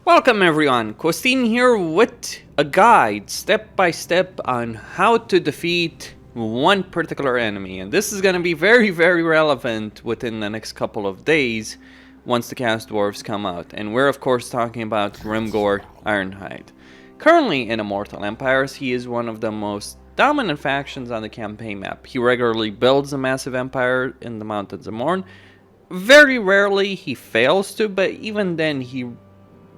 Welcome everyone, Costin here with a guide step by step on how to defeat one particular enemy, and this is going to be very relevant within the next couple of days once the Chaos Dwarves come out, and we're of course talking about Grimgor Ironhide. Currently in Immortal Empires, he is one of the most dominant factions on the campaign map. He regularly builds a massive empire in the Mountains of Morn. Very rarely he fails to, but even then he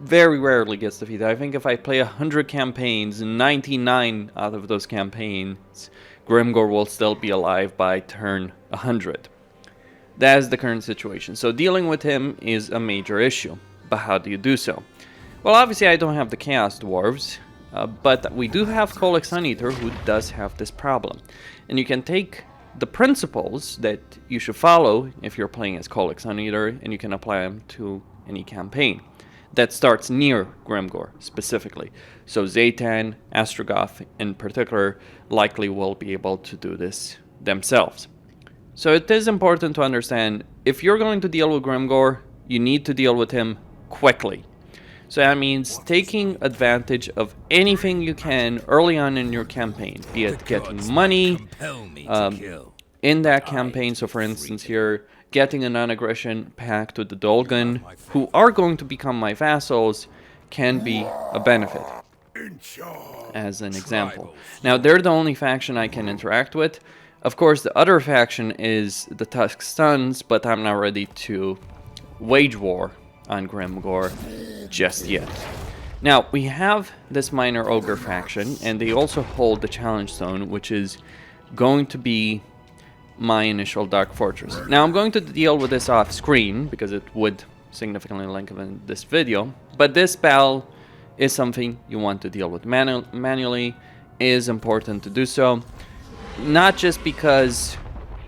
very rarely gets defeated. I think if I play 100 campaigns, 99 out of those campaigns, Grimgor will still be alive by turn 100. That is the current situation. So dealing with him is a major issue. But how do you do so? Well, obviously I don't have the Chaos Dwarves, but we do have Kholek Suneater, who does have this problem. And you can take the principles that you should follow if you're playing as Kholek Suneater, and you can apply them to any campaign that starts near Grimgor specifically. So Zaytan, Astrogoth in particular likely will be able to do this themselves. So it is important to understand, if you're going to deal with Grimgor, you need to deal with him quickly. So that means taking advantage of anything you can early on in your campaign, be it getting money in that campaign. So for instance here, getting a non-aggression pact with the Dolgan, who are going to become my vassals, can be a benefit, as an example. Now, they're the only faction I can interact with. Of course, the other faction is the Tusk Sons, but I'm not ready to wage war on Grimgor just yet. Now, we have this minor ogre faction, and they also hold the Challenge Stone, which is going to be my initial Dark Fortress. Now I'm going to deal with this off screen because it would significantly lengthen this video, but this battle is something you want to deal with manually. It is important to do so, not just because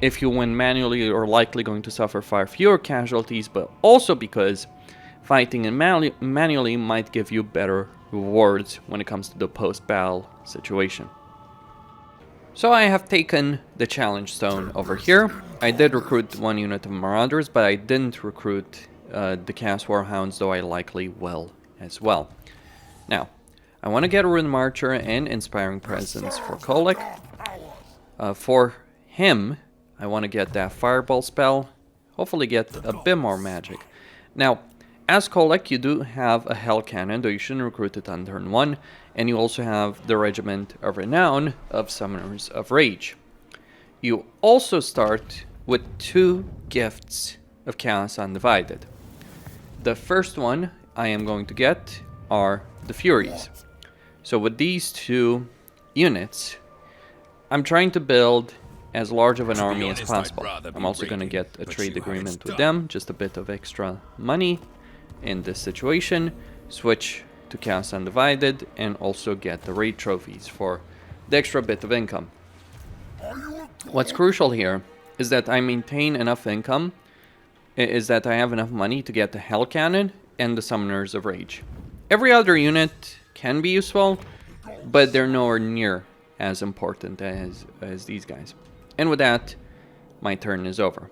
if you win manually you're likely going to suffer far fewer casualties, but also because fighting in manually might give you better rewards when it comes to the post-battle situation. So I have taken the Challenge Stone over here. I did recruit one unit of Marauders, but I didn't recruit the Chaos Warhounds, though I likely will as well. Now, I want to get a Rune Marcher and Inspiring Presence for Kholek. For him, I want to get that Fireball spell, hopefully get a bit more magic. Now, as Kholek, you do have a Hell Cannon, though you shouldn't recruit it on turn 1, and you also have the Regiment of Renown of Summoners of Rage. You also start with 2 gifts of Chaos Undivided. The first one I am going to get are the Furies. So with these 2 units, I'm trying to build as large of an army as possible. I'm also going to get a trade agreement with them, just a bit of extra money in this situation, switch to Chaos Undivided, and also get the raid trophies for the extra bit of income. What's crucial here is that I maintain enough income, is that I have enough money to get the Hell Cannon and the Summoners of Rage. Every other unit can be useful, but they're nowhere near as important as these guys. And with that, my turn is over.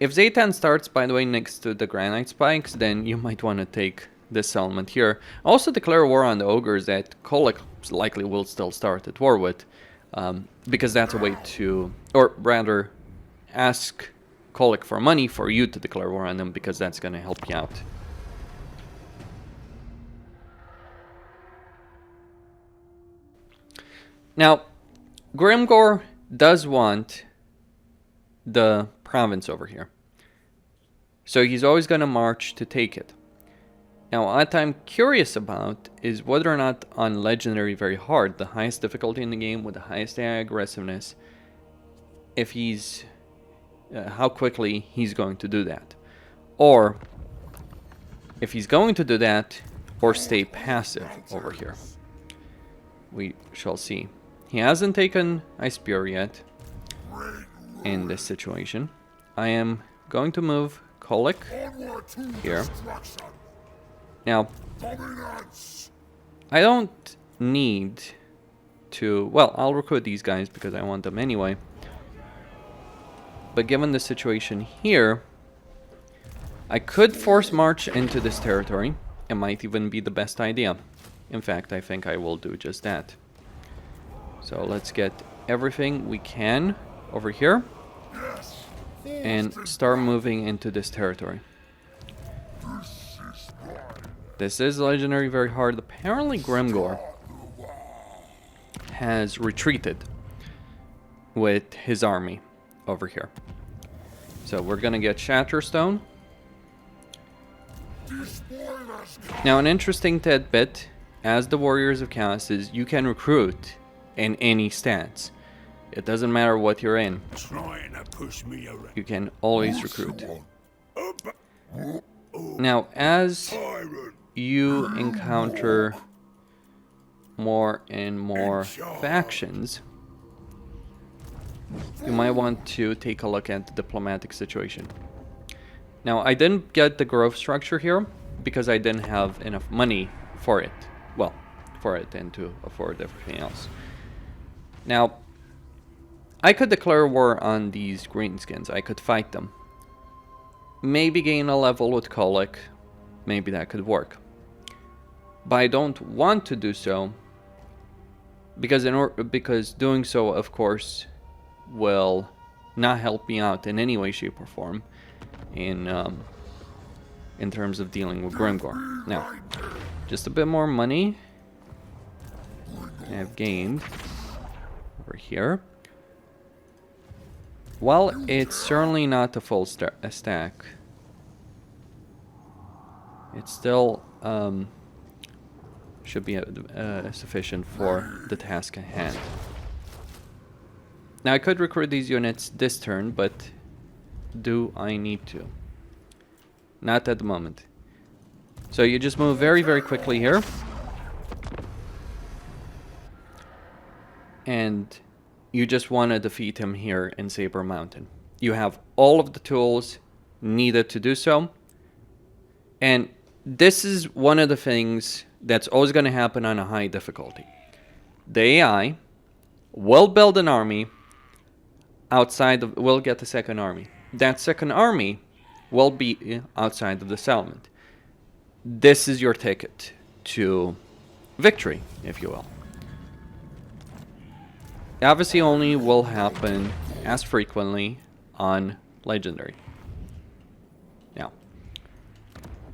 If Zaytan starts, by the way, next to the Granite Spikes, then you might want to take this settlement here. Also declare war on the Ogres that Kholek likely will still start at war with, because that's a way to, or rather, ask Kholek for money for you to declare war on them, because that's going to help you out. Now, Grimgor does want the province over here, so he's always going to march to take it. Now, what I'm curious about is whether or not on Legendary Very Hard, the highest difficulty in the game with the highest AI aggressiveness, if he's how quickly he's going to do that, or if he's going to do that or stay passive over here. We shall see. He hasn't taken Ice Spear yet in this situation. I am going to move Kholek here. Now, I don't need to, well, I'll recruit these guys because I want them anyway. But given the situation here, I could force march into this territory, it might even be the best idea. In fact, I think I will do just that. So let's get everything we can over here and start moving into this territory. This is legendary, very hard. Apparently Grimgor has retreated with his army over here. So we're gonna get Shatterstone. Now, an interesting tidbit, as the Warriors of Chaos, is you can recruit in any stance. It doesn't matter what you're in. You can always recruit. Now, as you encounter more and more factions, you might want to take a look at the diplomatic situation. Now, I didn't get the growth structure here because I didn't have enough money for it. Well, for it and to afford everything else. Now, I could declare war on these greenskins. I could fight them. Maybe gain a level with Kholek. Maybe that could work. But I don't want to do so because doing so, of course, will not help me out in any way, shape, or form in terms of dealing with Grimgor. Now, just a bit more money I have gained over here. Well, it's certainly not a full stack. It still should be sufficient for the task at hand. Now, I could recruit these units this turn, but do I need to? Not at the moment. So you just move very, very quickly here. And you just want to defeat him here in Saber Mountain. You have all of the tools needed to do so. And this is one of the things that's always going to happen on a high difficulty. The AI will build an army outside of, will get a second army. That second army will be outside of the settlement. This is your ticket to victory, if you will. Obviously only will happen as frequently on Legendary. Now,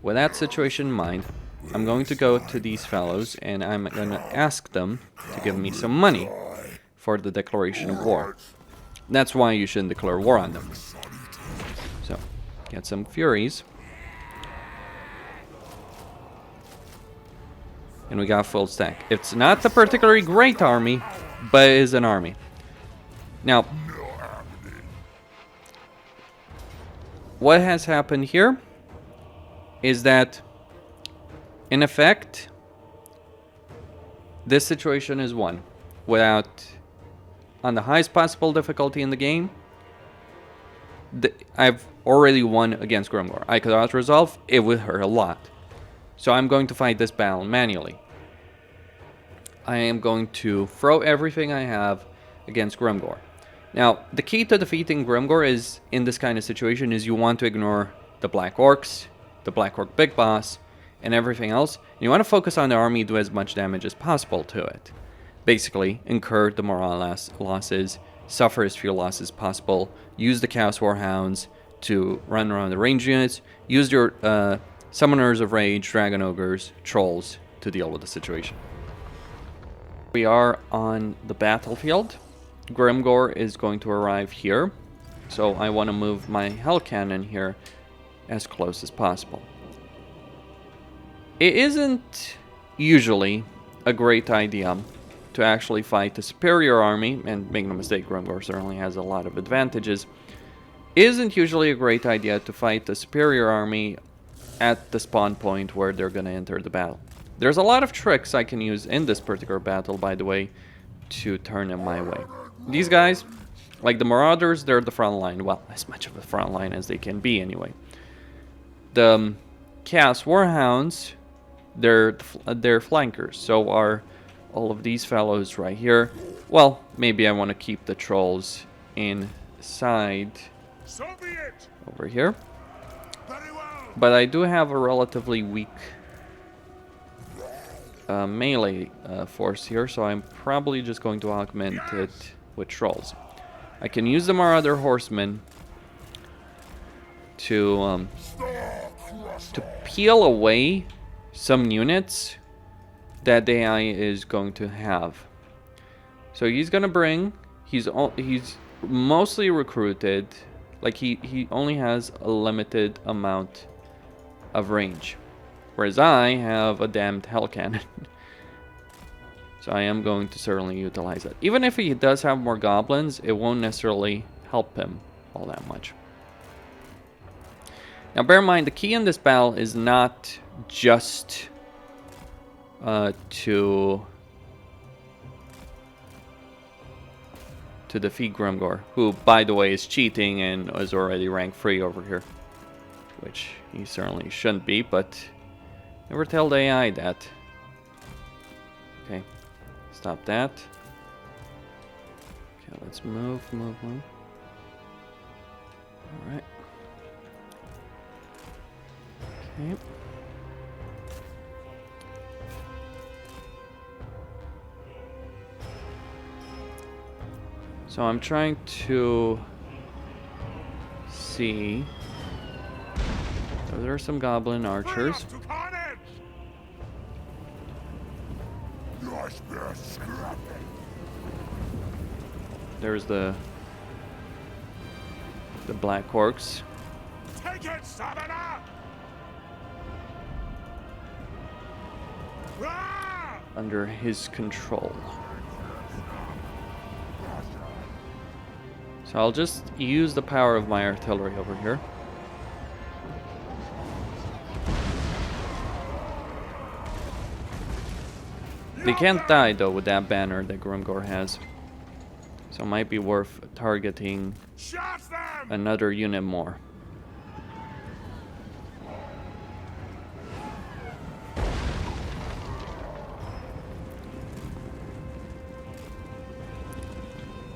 with that situation in mind, I'm going to go to these fellows and I'm going to ask them to give me some money for the declaration of war. That's why you shouldn't declare war on them. So, get some Furies. And we got full stack. It's not a particularly great army, but it is an army. Now, what has happened here is that, in effect, this situation is won without, on the highest possible difficulty in the game, I've already won against Grimgor. I could out-resolve, it would hurt a lot. So I'm going to fight this battle manually. I am going to throw everything I have against Grimgor. Now, the key to defeating Grimgor is, in this kind of situation, is you want to ignore the Black Orcs, the Black Orc Big Boss, and everything else. And you want to focus on the army, do as much damage as possible to it. Basically, incur the morale losses, suffer as few losses as possible, use the Chaos Warhounds to run around the range units, use your Summoners of Rage, Dragon Ogres, Trolls to deal with the situation. We are on the battlefield. Grimgor is going to arrive here, so I want to move my Hell Cannon here as close as possible. It isn't usually a great idea to actually fight a superior army, and make no mistake, Grimgor certainly has a lot of advantages. It isn't usually a great idea to fight a superior army at the spawn point where they're going to enter the battle. There's a lot of tricks I can use in this particular battle, by the way, to turn them my way. These guys, like the Marauders, they're the front line. Well, as much of a front line as they can be anyway. The Chaos Warhounds, they're flankers. So are all of these fellows right here. Well, maybe I want to keep the Trolls inside over here. But I do have a relatively weak melee force here, so I'm probably just going to augment it with trolls. I can use the Marauder Horsemen to peel away some units that the AI is going to have. So he's gonna bring. He's mostly recruited. Like he only has a limited amount of range, whereas I have a damned hell cannon. So I am going to certainly utilize it. Even if he does have more goblins, it won't necessarily help him all that much. Now bear in mind, the key in this battle is not just to defeat Grimgor, who, by the way, is cheating and is already rank 3 over here. Which he certainly shouldn't be, but never tell the AI that. Okay, stop that. Okay, let's move. Alright. Okay. So I'm trying to see. So there are some goblin archers. There's the black orcs. Take it, Summoner! Under his control. So I'll just use the power of my artillery over here. They can't die though with that banner that Grimgor has. So it might be worth targeting another unit more.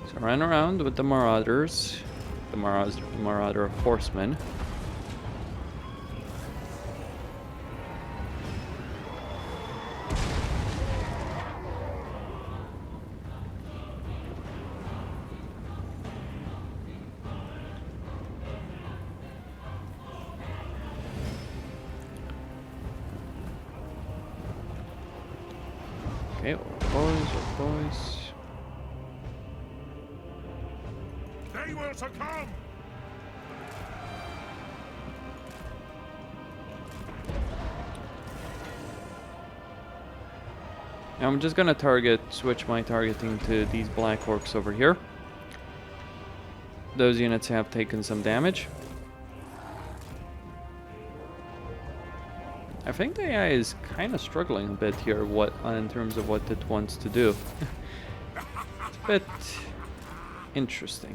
So run around with the marauders, the marauder horsemen. Okay, boys. They will succumb. Now I'm just gonna switch my targeting to these black orcs over here. Those units have taken some damage. I think the AI is kind of struggling a bit here in terms of what it wants to do. It's a bit interesting.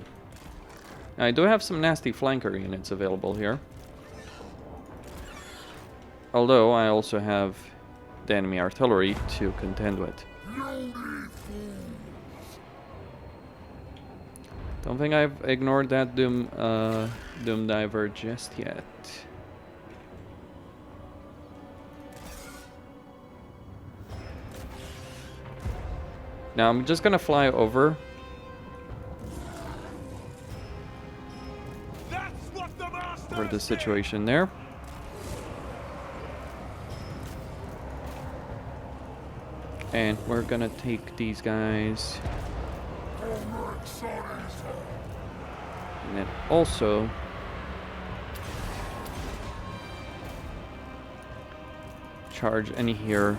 Now, I do have some nasty flanker units available here. Although I also have the enemy artillery to contend with. Don't think I've ignored that Doom Diver just yet. Now I'm just gonna fly over. Over the situation there. And we're gonna take these guys. And then also charge any here.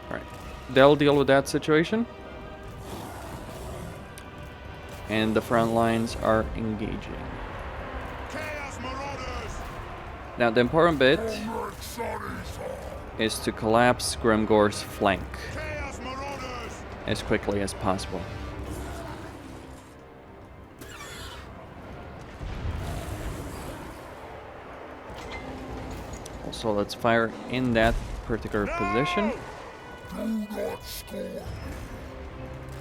Alright. They'll deal with that situation. And the front lines are engaging. Now the important bit is to collapse Grimgor's flank as quickly as possible. Also, let's fire in that particular position. Do not score.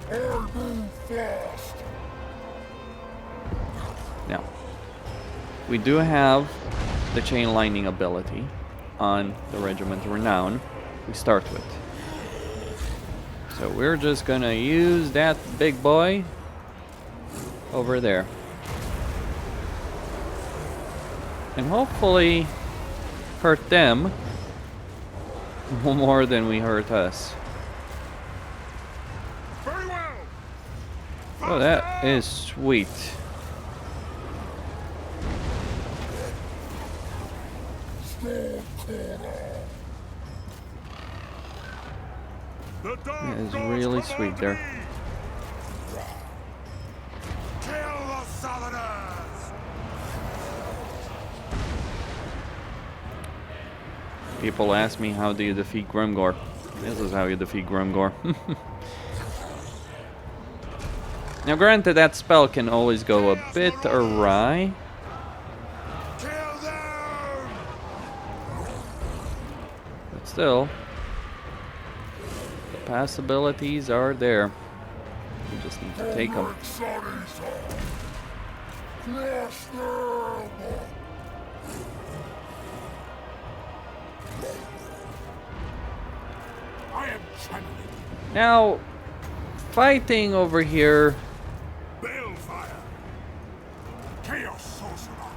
I move fast. Now, we do have the chain lightning ability. on the regiment renown we start with. So we're just gonna use that big boy over there. And hopefully hurt them more than we hurt us. Very well. Oh, that is sweet. That is really sweet there. Kill the Southerners! People ask me, how do you defeat Grimgor? This is how you defeat Grimgor. Now granted, that spell can always go a bit awry. Kill them! But still, the possibilities are there. We just need to take them. I am channeling Now, fighting over here, Balefire! Chaos Sorcerer!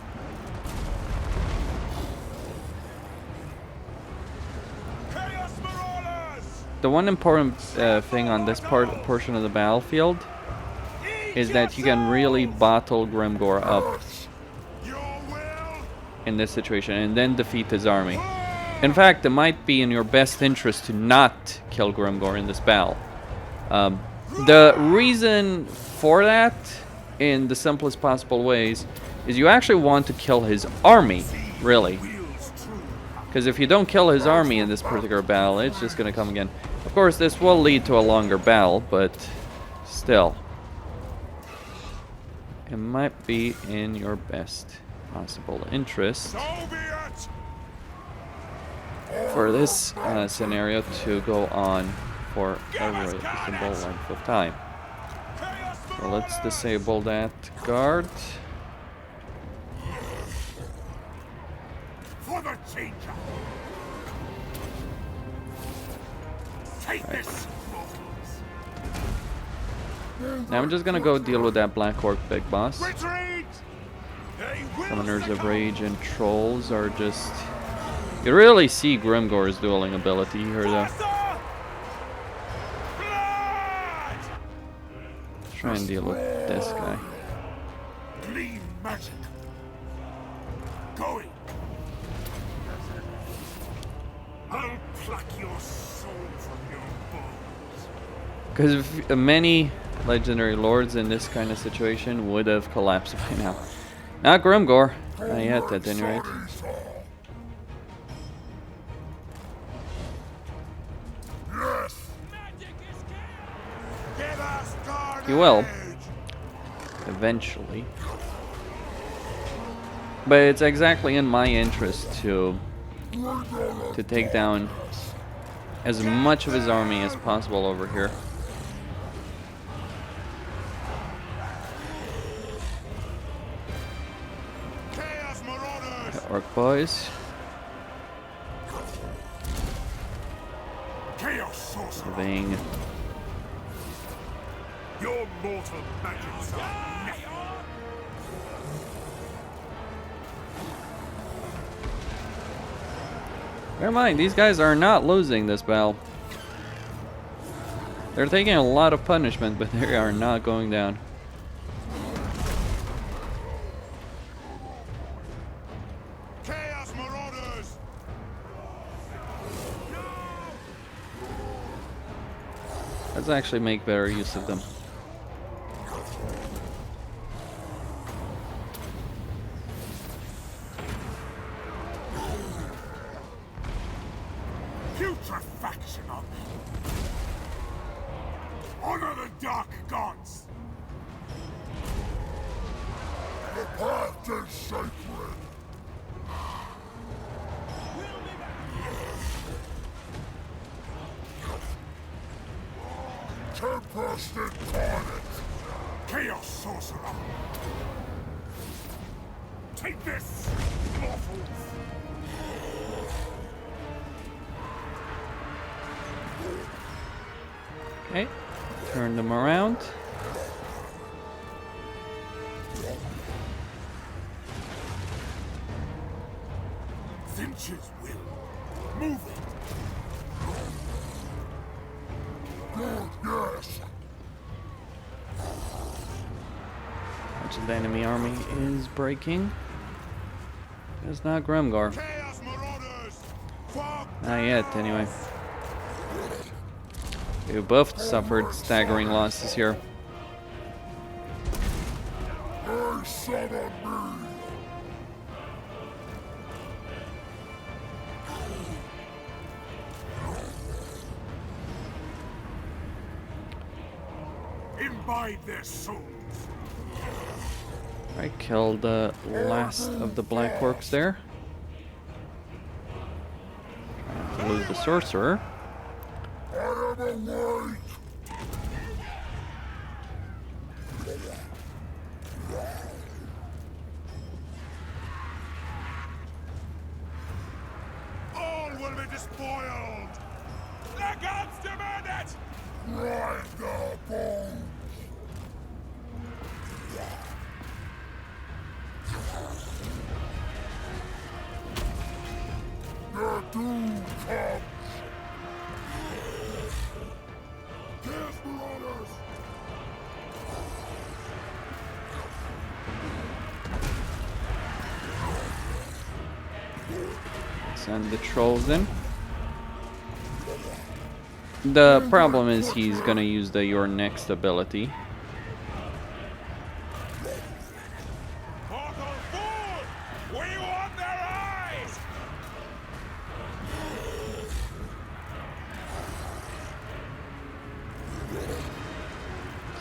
Chaos Marauders! the one important thing on this portion of the battlefield is that you can really bottle Grimgor up Your will! in this situation and then defeat his army. In fact, it might be in your best interest to not kill Grimgor in this battle. The reason for that, in the simplest possible ways, is you actually want to kill his army, really. Because if you don't kill his army in this particular battle, it's just going to come again. Of course, this will lead to a longer battle, but still. It might be in your best possible interest So be it! for this scenario to go on for a reasonable length of time. So let's disable that guard. For the changer! Take this, mortals! Now I'm just gonna go deal with that Black Orc big boss. Retreat! They will Summoners of succumb. Rage and Trolls are just... You really see Grimgor's dueling ability here though. Faster! Blood! Let's try and deal with this guy. Clean magic. Going. I'll pluck your soul from your bones. Because many legendary lords in this kind of situation would have collapsed by now. Not Grimgor. Not yet, at any rate. Yes. Give us carnage. He will. Eventually. But it's exactly in my interest to take down as much of his army as possible over here. Chaos Marauders. Orc boys. Chaos Sorcerer. Moving. Your mortal magics are nothing. Never mind, these guys are not losing this battle. They're taking a lot of punishment, but they are not going down. Chaos Marauders. Let's actually make better use of them. Putrefaction on me. Honor the dark gods. The path is sacred. Tempest incarnate. Chaos Sorcerer. Take this, mortals. Okay, turn them around. Finch's will. Move it. Yes. Much of the enemy army is breaking. It's not Grimgor. Chaos Marauders. Fuck. Not yet, anyway. We both suffered staggering losses here. I summon me. Imbibe their souls. I killed the last of the black orcs there. Trying to lose the sorcerer. I am awake. All will be despoiled. The gods demand it. Ride the bones. Your doom comes. Chaos Marauders. Send the trolls in. The problem is he's gonna use the your next ability. Portal forward! We want their eyes!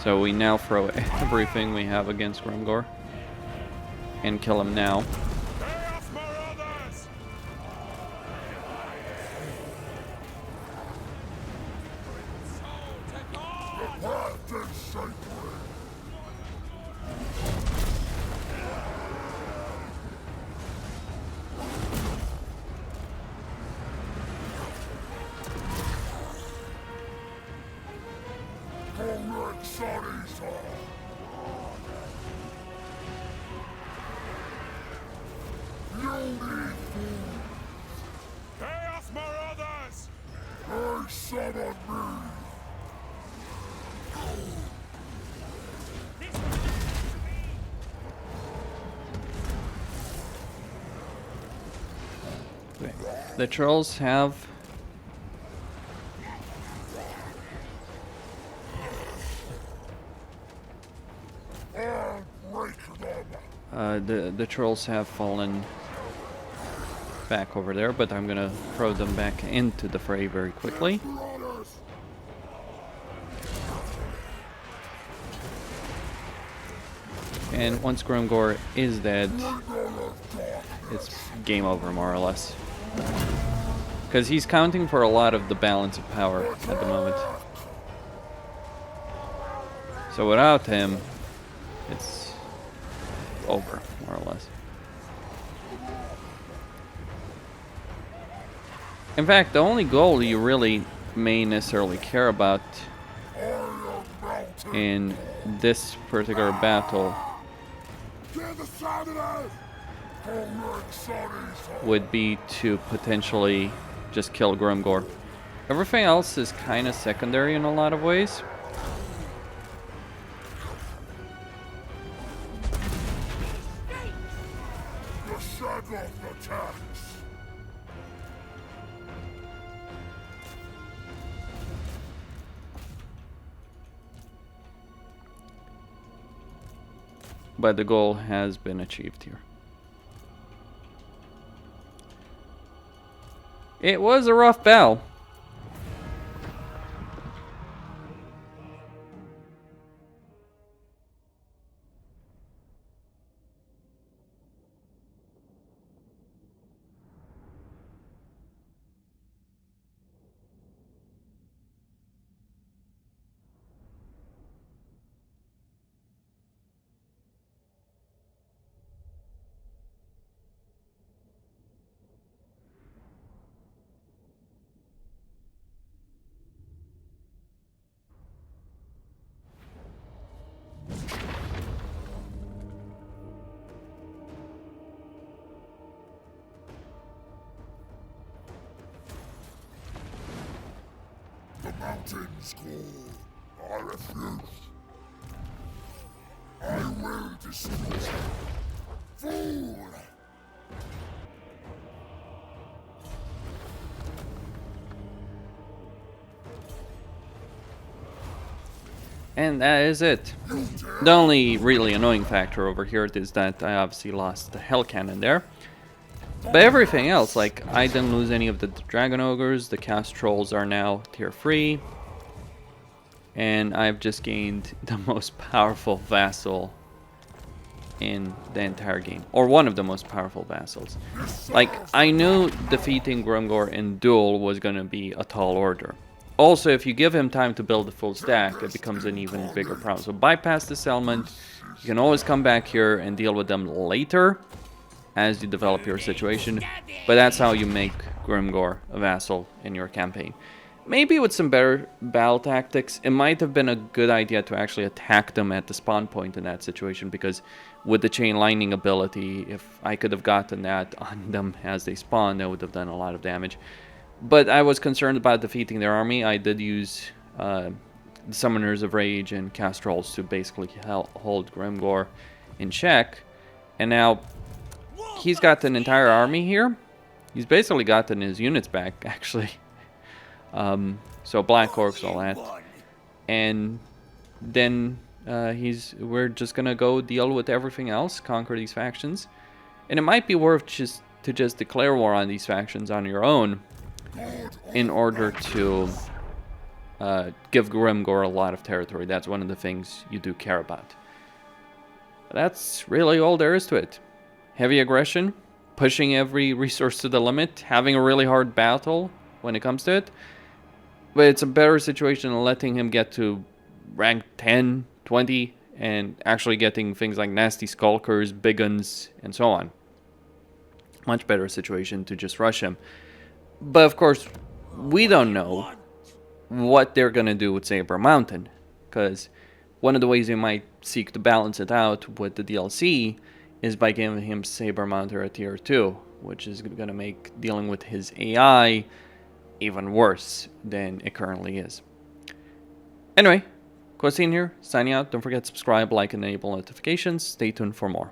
So we now throw everything we have against Grimgor. And kill him now. Chaos Marauders! The path is sacred! Kholek Suneater! You need food! Chaos Marauders! I summon me! Okay. The trolls have I'll break them! the trolls have fallen back over there, but I'm gonna throw them back into the fray very quickly. Marauders! And once Grimgor is dead, it's game over more or less. Because he's counting for a lot of the balance of power at the moment. So without him, it's over, more or less. In fact, the only goal you really may necessarily care about in this particular battle would be to potentially just kill Grimgor. Everything else is kind of secondary in a lot of ways. The Shadow attacks! But the goal has been achieved here. It was a rough battle. mountains call. I refuse. I will destroy. Fool! And that is it. The only really annoying factor over here is that I obviously lost the Hell Cannon there. But everything else, like, I didn't lose any of the Dragon Ogres, the Cast Trolls are now tier 3. And I've just gained the most powerful vassal in the entire game. Or one of the most powerful vassals. Like, I knew defeating Grimgor in duel was gonna be a tall order. Also, if you give him time to build a full stack, it becomes an even bigger problem. So bypass the settlement. You can always come back here and deal with them later as you develop your situation. But that's how you make Grimgor a vassal in your campaign. Maybe with some better battle tactics, it might have been a good idea to actually attack them at the spawn point in that situation, because with the chain lightning ability, if I could have gotten that on them as they spawn, that would have done a lot of damage. But I was concerned about defeating their army. I did use the Summoners of Rage and Cast Trolls to basically hold Grimgor in check. And now he's got an entire army here. He's basically gotten his units back, actually. So Black Orcs, all that. And then we're just gonna go deal with everything else, conquer these factions. And it might be worth just declare war on these factions on your own, in order to give Grimgor a lot of territory. That's one of the things you do care about. But that's really all there is to it. Heavy aggression, pushing every resource to the limit, having a really hard battle when it comes to it. But it's a better situation than letting him get to rank 10, 20, and actually getting things like Nasty Skulkers, Big Guns, and so on. Much better situation to just rush him. But of course, we don't know what they're going to do with Saber Mountain, because one of the ways they might seek to balance it out with the DLC is by giving him Saber Mountain at tier 2, which is going to make dealing with his AI even worse than it currently is. Anyway, Quasine here, signing out. Don't forget to subscribe, like, and enable notifications. Stay tuned for more.